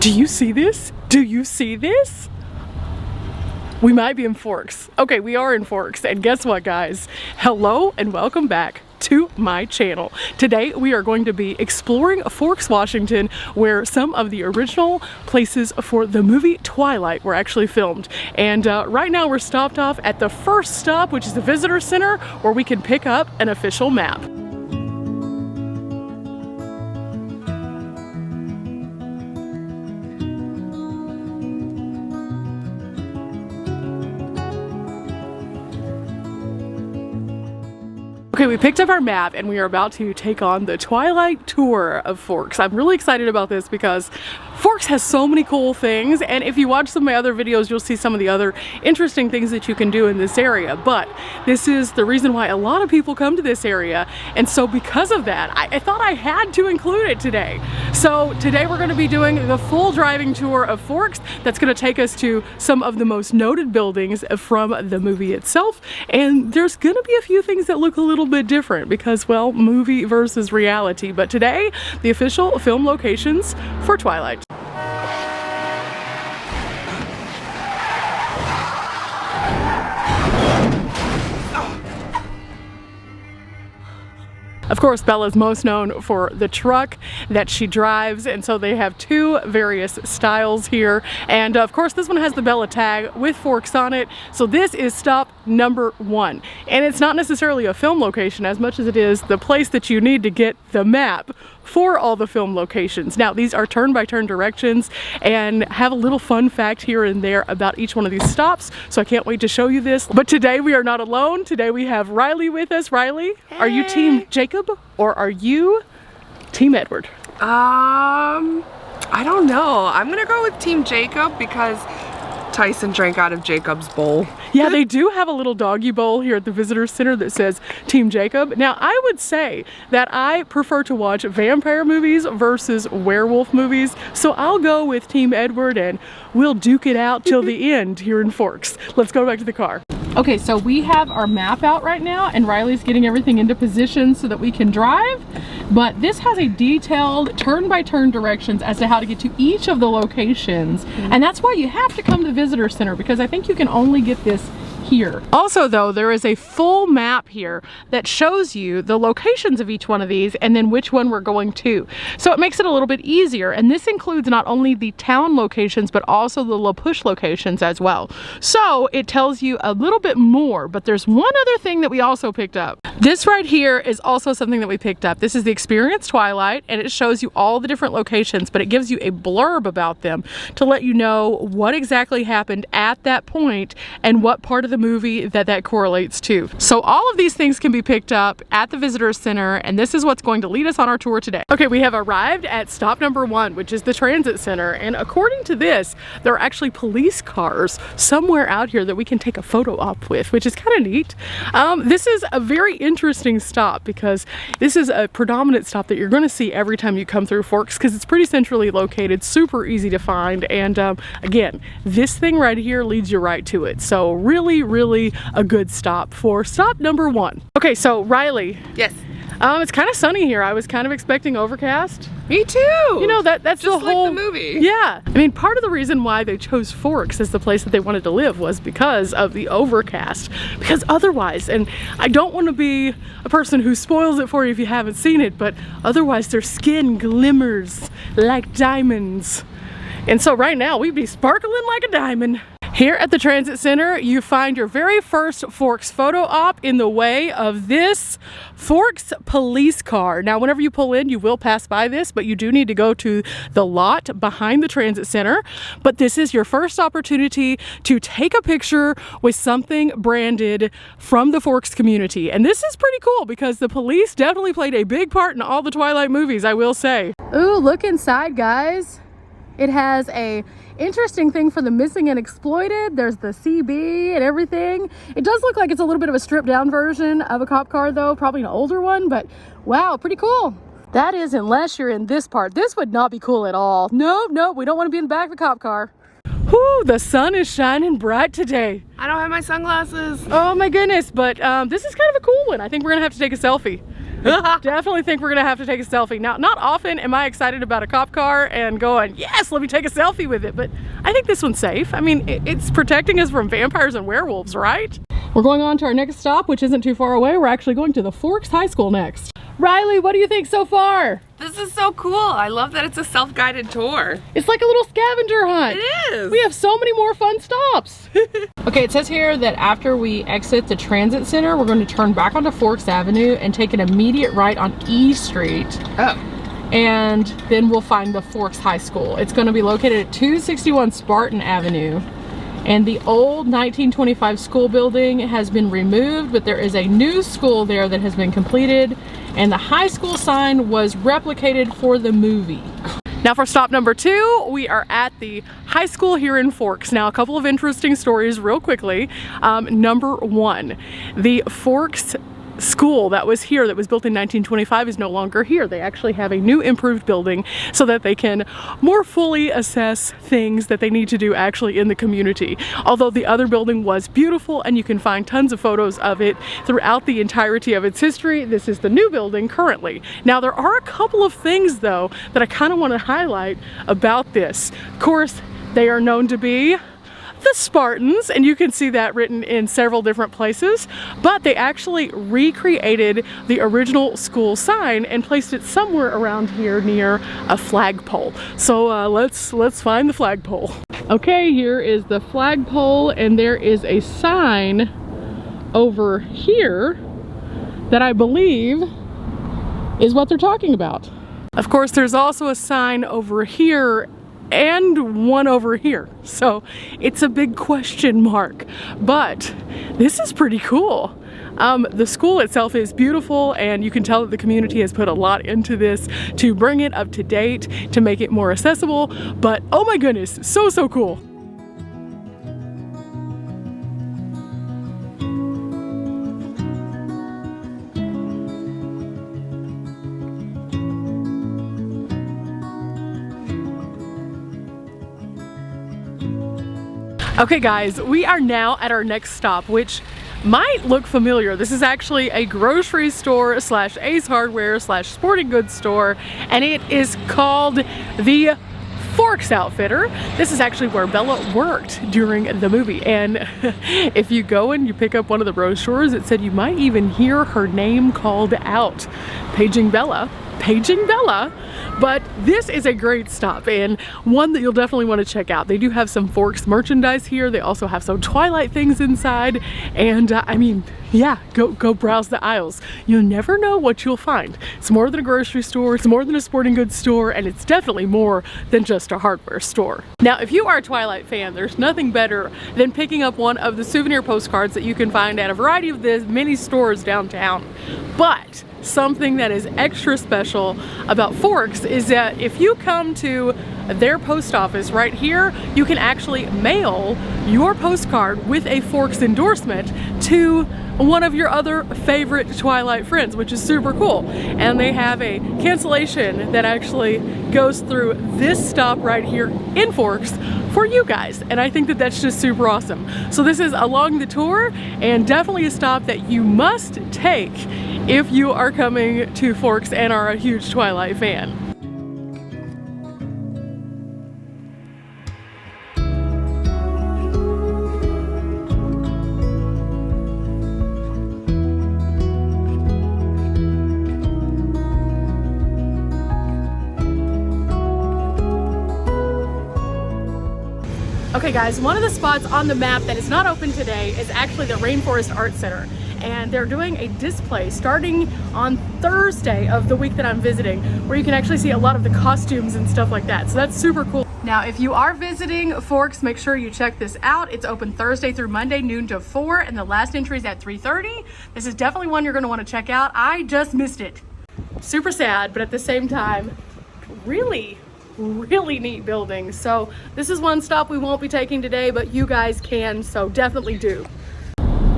Do you see this? Do you see this? We might be in Forks. Okay, we are in Forks, and guess what, guys? Hello and welcome back to my channel. Today we are going to be exploring Forks, Washington, where some of the original places for the movie Twilight were actually filmed. And right now we're stopped off at the first stop, which is the Visitor Center, where we can pick up an official map. Okay, we picked up our map and we are about to take on the Twilight tour of Forks. I'm really excited about this because Forks has so many cool things, and if you watch some of my other videos, you'll see some of the other interesting things that you can do in this area. But this is the reason why a lot of people come to this area, and so because of that, I thought I had to include it today. So today we're going to be doing the full driving tour of Forks. That's going to take us to some of the most noted buildings from the movie itself, and there's going to be a few things that look a little bit different because, well, movie versus reality. But today, the official film locations for Twilight. Of course, Bella's most known for the truck that she drives, and so they have two various styles here. And of course, this one has the Bella tag with Forks on it. So this is stop number 1. And it's not necessarily a film location as much as it is the place that you need to get the map for all the film locations. Now, these are turn-by-turn directions and have a little fun fact here and there about each one of these stops, so I can't wait to show you this. But today we are not alone. Today we have Riley with us. Riley, hey. Are you Team Jacob or are you Team Edward? I don't know. I'm gonna go with Team Jacob because Tyson drank out of Jacob's bowl. Yeah, they do have a little doggy bowl here at the Visitor Center that says Team Jacob. Now, I would say that I prefer to watch vampire movies versus werewolf movies, so I'll go with Team Edward and we'll duke it out till the end here in Forks. Let's go back to the car. Okay, so we have our map out right now and Riley's getting everything into position so that we can drive, but this has a detailed turn-by-turn directions as to how to get to each of the locations, and that's why you have to come to the Visitor Center, because I think you can only get this here. Also though, there is a full map here that shows you the locations of each one of these and then which one we're going to. So it makes it a little bit easier, and this includes not only the town locations but also the La Push locations as well. So it tells you a little bit more, but there's one other thing that we also picked up. This right here is also something that we picked up. This is the Experience Twilight, and it shows you all the different locations, but it gives you a blurb about them to let you know what exactly happened at that point and what part of the movie that correlates to. So all of these things can be picked up at the Visitor Center, and this is what's going to lead us on our tour today. Okay, we have arrived at stop number 1, which is the Transit Center, and according to this, there are actually police cars somewhere out here that we can take a photo op with, which is kind of neat. This is a very interesting stop because this is a predominant stop that you're going to see every time you come through Forks because it's pretty centrally located, super easy to find, and again, this thing right here leads you right to it. So really a good stop for stop number 1. Okay, so Riley. Yes. It's kind of sunny here. I was kind of expecting overcast. Me too. You know, that's just the whole like the movie. Yeah. I mean, part of the reason why they chose Forks as the place that they wanted to live was because of the overcast. Because otherwise, and I don't want to be a person who spoils it for you if you haven't seen it, but otherwise their skin glimmers like diamonds. And so right now we'd be sparkling like a diamond. Here at the Transit Center, you find your very first Forks photo op in the way of this Forks police car. Now, whenever you pull in, you will pass by this, but you do need to go to the lot behind the Transit Center. But this is your first opportunity to take a picture with something branded from the Forks community. And this is pretty cool because the police definitely played a big part in all the Twilight movies, I will say. Ooh, look inside, guys. It has a interesting thing for the missing and exploited. There's the CB and everything. It does look like it's a little bit of a stripped down version of a cop car though, probably an older one, but wow, pretty cool. That is, unless you're in this part. This would not be cool at all. No, we don't want to be in the back of the cop car. Whew, the sun is shining bright today. I don't have my sunglasses. Oh my goodness, but this is kind of a cool one. I think we're gonna have to take a selfie. Definitely think we're gonna have to take a selfie. Now, not often am I excited about a cop car and going, yes, let me take a selfie with it, but I think this one's safe. I mean, it's protecting us from vampires and werewolves, right? We're going on to our next stop, which isn't too far away. We're actually going to the Forks High School next. Riley, what do you think so far? This is so cool. I love that it's a self-guided tour. It's like a little scavenger hunt. It is. We have so many more fun stops. Okay, it says here that after we exit the transit center, we're going to turn back onto Forks Avenue and take an immediate right on E Street. Oh. And then we'll find the Forks High School. It's going to be located at 261 Spartan Avenue. And the old 1925 school building has been removed, but there is a new school there that has been completed, and the high school sign was replicated for the movie. Now for stop number 2, we are at the high school here in Forks. Now a couple of interesting stories real quickly. Number 1, the Forks school that was here, that was built in 1925, is no longer here. They actually have a new improved building so that they can more fully assess things that they need to do actually in the community. Although the other building was beautiful and you can find tons of photos of it throughout the entirety of its history, this is the new building currently. Now there are a couple of things though that I kind of want to highlight about this. Of course, they are known to be the Spartans, and you can see that written in several different places, but they actually recreated the original school sign and placed it somewhere around here near a flagpole. So let's find the flagpole. Okay, here is the flagpole, and there is a sign over here that I believe is what they're talking about. Of course, there's also a sign over here and one over here, so it's a big question mark, but this is pretty cool. The school itself is beautiful, and you can tell that the community has put a lot into this to bring it up to date, to make it more accessible, but oh my goodness, so cool. Okay guys, we are now at our next stop, which might look familiar. This is actually a grocery store slash Ace Hardware slash sporting goods store, and it is called the Forks Outfitter. This is actually where Bella worked during the movie, and if you go and you pick up one of the brochures, it said you might even hear her name called out. Paging Bella. But this is a great stop, and one that you'll definitely want to check out. They do have some Forks merchandise here. They also have some Twilight things inside, and I mean, yeah, go browse the aisles. You'll never know what you'll find. It's more than a grocery store, it's more than a sporting goods store, and it's definitely more than just a hardware store. Now, if you are a Twilight fan, there's nothing better than picking up one of the souvenir postcards that you can find at a variety of the many stores downtown. But something that is extra special about Forks is that if you come to their post office right here, you can actually mail your postcard with a Forks endorsement to one of your other favorite Twilight friends, which is super cool. And they have a cancellation that actually goes through this stop right here in Forks for you guys, and I think that that's just super awesome. So this is along the tour, and definitely a stop that you must take if you are coming to Forks and are a huge Twilight fan. Okay guys, one of the spots on the map that is not open today is actually the Rainforest Art Center. And they're doing a display starting on Thursday of the week that I'm visiting, where you can actually see a lot of the costumes and stuff like that. So that's super cool. Now, if you are visiting Forks, make sure you check this out. It's open Thursday through Monday, noon to 4, and the last entry is at 3:30. This is definitely one you're gonna wanna check out. I just missed it. Super sad, but at the same time, really neat building. So this is one stop we won't be taking today, but you guys can, so definitely do.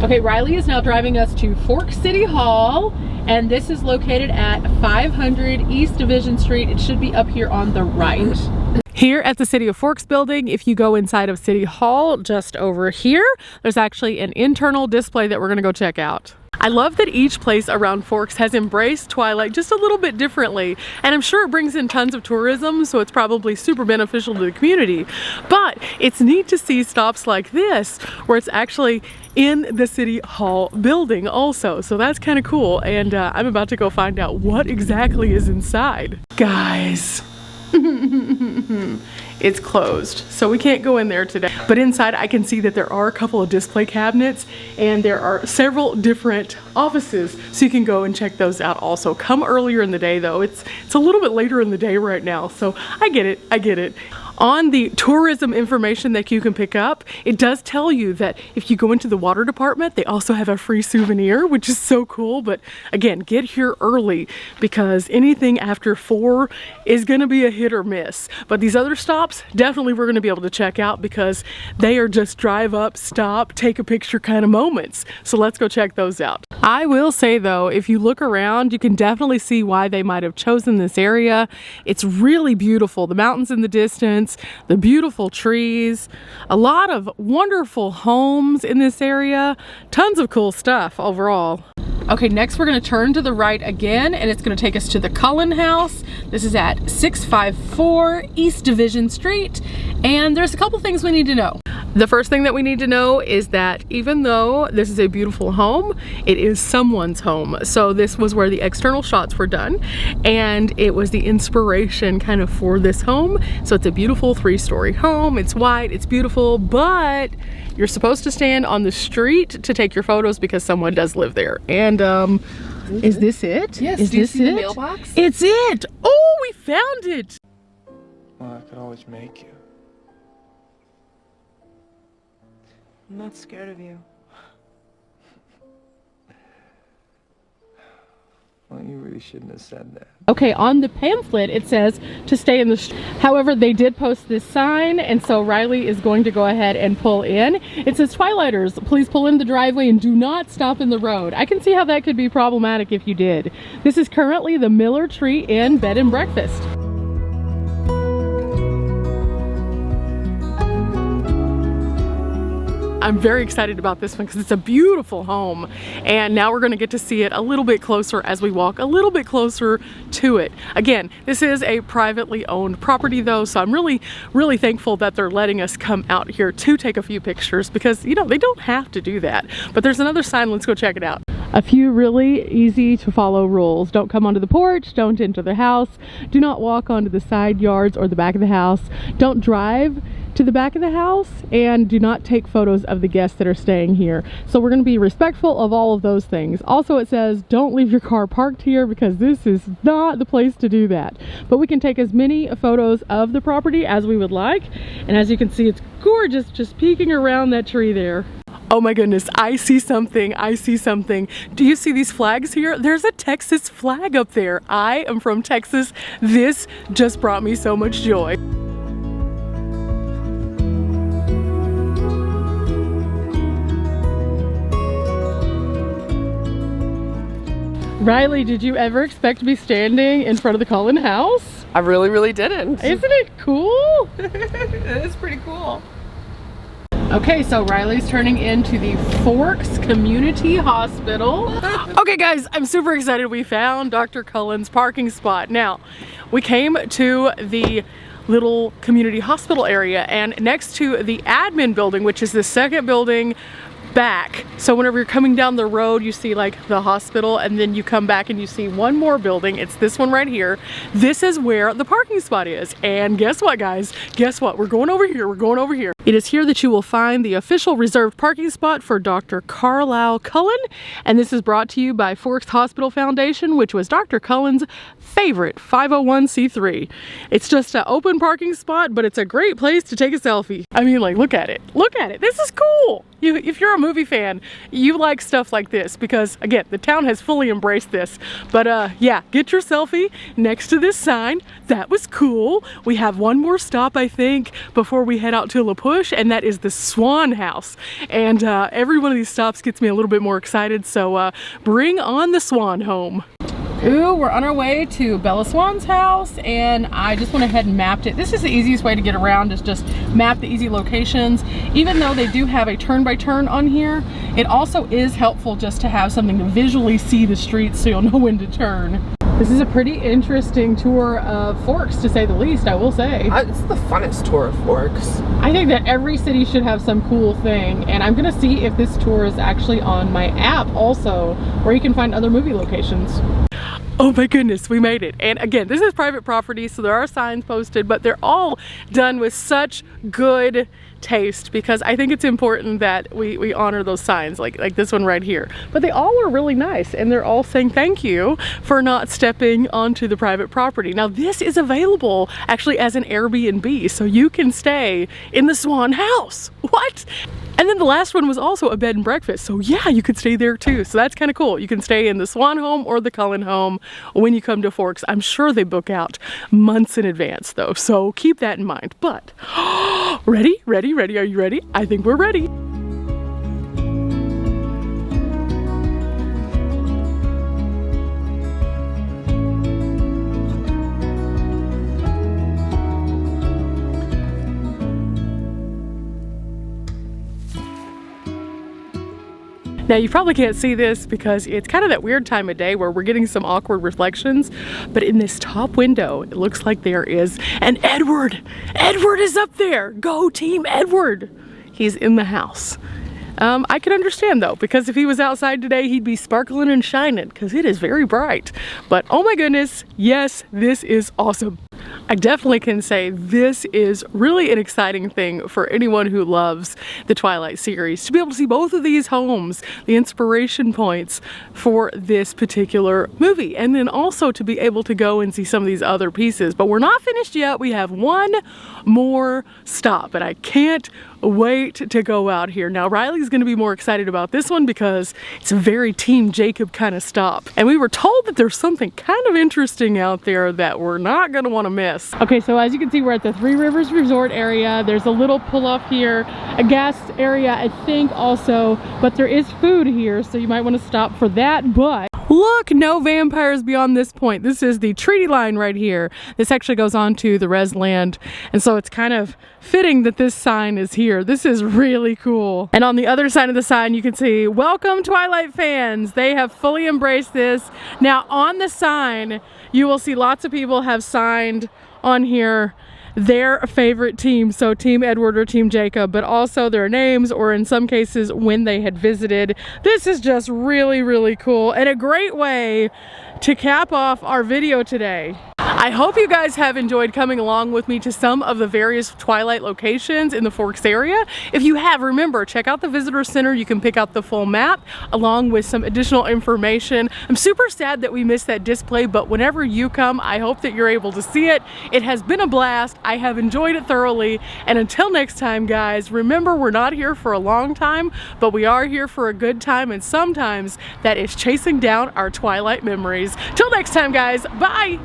Okay, Riley is now driving us to Forks City Hall, and this is located at 500 East Division Street. It should be up here on the right. Here at the City of Forks building, if you go inside of City Hall, just over here, there's actually an internal display that we're gonna go check out. I love that each place around Forks has embraced Twilight just a little bit differently, and I'm sure it brings in tons of tourism, so it's probably super beneficial to the community. But it's neat to see stops like this where it's actually in the City Hall building also, so that's kind of cool, and I'm about to go find out what exactly is inside. Guys, it's closed, so we can't go in there today. But inside I can see that there are a couple of display cabinets and there are several different offices, so you can go and check those out also. Come earlier in the day though. It's a little bit later in the day right now, so I get it. On the tourism information that you can pick up, it does tell you that if you go into the water department, they also have a free souvenir, which is so cool. But again, get here early because anything after 4 is gonna be a hit or miss. But these other stops, definitely we're gonna be able to check out because they are just drive up, stop, take a picture kind of moments. So let's go check those out. I will say though, if you look around, you can definitely see why they might have chosen this area. It's really beautiful. The mountains in the distance, the beautiful trees, a lot of wonderful homes in this area, tons of cool stuff overall. Okay, next we're going to turn to the right again, and it's going to take us to the Cullen House. This is at 654 East Division Street, and there's a couple things we need to know. The first thing that we need to know is that even though this is a beautiful home, it is someone's home. So this was where the external shots were done, and it was the inspiration kind of for this home. So it's a beautiful 3-story home. It's white, it's beautiful, but you're supposed to stand on the street to take your photos because someone does live there. And is this it? Yes, is do you this see it? the mailbox? It's it! Oh, we found it! Well, I could always make you. I'm not scared of you. Well, you really shouldn't have said that. Okay, on the pamphlet it says to stay in the however, they did post this sign, and so Riley is going to go ahead and pull in. It says, Twilighters, please pull in the driveway and do not stop in the road. I can see how that could be problematic if you did. This is currently the Miller Tree Inn Bed and Breakfast. I'm very excited about this one because it's a beautiful home, and now we're going to get to see it a little bit closer as we walk a little bit closer to it. Again, this is a privately owned property though, so I'm really thankful that they're letting us come out here to take a few pictures because, you know, they don't have to do that. But there's another sign, let's go check it out. A few really easy to follow rules. Don't come onto the porch, don't enter the house, do not walk onto the side yards or the back of the house, don't drive to the back of the house, and do not take photos of the guests that are staying here. So we're going to be respectful of all of those things. Also, it says don't leave your car parked here because this is not the place to do that. But we can take as many photos of the property as we would like, and as you can see, it's gorgeous just peeking around that tree there. Oh my goodness, I see something. Do you see these flags here? There's a Texas flag up there. I am from Texas. This just brought me so much joy. Riley, did you ever expect to be standing in front of the Cullen House? I really didn't. Isn't it cool? It is pretty cool. Okay, so Riley's turning into the Forks Community Hospital. Okay guys, I'm super excited we found Dr. Cullen's parking spot. Now, we came to the little community hospital area, and next to the admin building, which is the second building back. So whenever you're coming down the road, you see like the hospital, and then you come back and you see one more building. It's this one right here. This is where the parking spot is. And guess what, guys? Guess what? We're going over here. We're going over here. It is here that you will find the official reserved parking spot for Dr. Carlisle Cullen. And this is brought to you by Forks Hospital Foundation, which was Dr. Cullen's favorite 501c3. It's just an open parking spot, but it's a great place to take a selfie. I mean, like, look at it. Look at it. This is cool. If you're a movie fan, you like stuff like this because, again, the town has fully embraced this. But yeah, get your selfie next to this sign. That was cool. We have one more stop, I think, before we head out to La Push, and that is the Swan House. And every one of these stops gets me a little bit more excited, so bring on the Swan home. Ooh, we're on our way to Bella Swan's house, and I just went ahead and mapped it. This is the easiest way to get around, is just map the easy locations. Even though they do have a turn-by-turn on here, it also is helpful just to have something to visually see the streets so you'll know when to turn. This is a pretty interesting tour of Forks, to say the least, I will say. It's the funnest tour of Forks. I think that every city should have some cool thing, and I'm gonna see if this tour is actually on my app also, where you can find other movie locations. Oh my goodness, we made it. And again, this is private property, so there are signs posted, but they're all done with such good taste, because I think it's important that we honor those signs, like this one right here. But they all are really nice, and they're all saying thank you for not stepping onto the private property. Now this is available actually as an Airbnb, so you can stay in the Swan House. What? And then the last one was also a bed and breakfast, so yeah, you could stay there too. So that's kind of cool. You can stay in the Swan home or the Cullen home when you come to Forks. I'm sure they book out months in advance though, so keep that in mind. But ready? Are you ready? I think we're ready. Now you probably can't see this because it's kind of that weird time of day where we're getting some awkward reflections, but in this top window, it looks like there is an Edward. Edward is up there. Go Team Edward. He's in the house. I can understand though, because if he was outside today, he'd be sparkling and shining because it is very bright. But oh my goodness, yes, this is awesome. I definitely can say this is really an exciting thing for anyone who loves the Twilight series, to be able to see both of these homes, the inspiration points for this particular movie, and then also to be able to go and see some of these other pieces. But we're not finished yet. We have one more stop, and I can't wait to go out here. Now Riley's going to be more excited about this one because it's a very Team Jacob kind of stop, and we were told that there's something kind of interesting out there that we're not going to want to miss. Okay, so as you can see, we're at the Three Rivers Resort area. There's a little pull-off here, a gas area I think also, but there is food here, so you might want to stop for that. But look, no vampires beyond this point. This is the treaty line right here. This actually goes on to the res land, and so it's kind of fitting that this sign is here. This is really cool. And on the other side of the sign, you can see, welcome Twilight fans. They have fully embraced this. Now on the sign, you will see lots of people have signed on here their favorite team, so Team Edward or Team Jacob, but also their names, or in some cases when they had visited. This is just really, really cool and a great way to cap off our video today. I hope you guys have enjoyed coming along with me to some of the various Twilight locations in the Forks area. If you have, remember, check out the visitor center. You can pick out the full map along with some additional information. I'm super sad that we missed that display, but whenever you come, I hope that you're able to see it. It has been a blast. I have enjoyed it thoroughly. And until next time, guys, remember, we're not here for a long time, but we are here for a good time, and sometimes that is chasing down our Twilight memories. Till next time, guys, bye!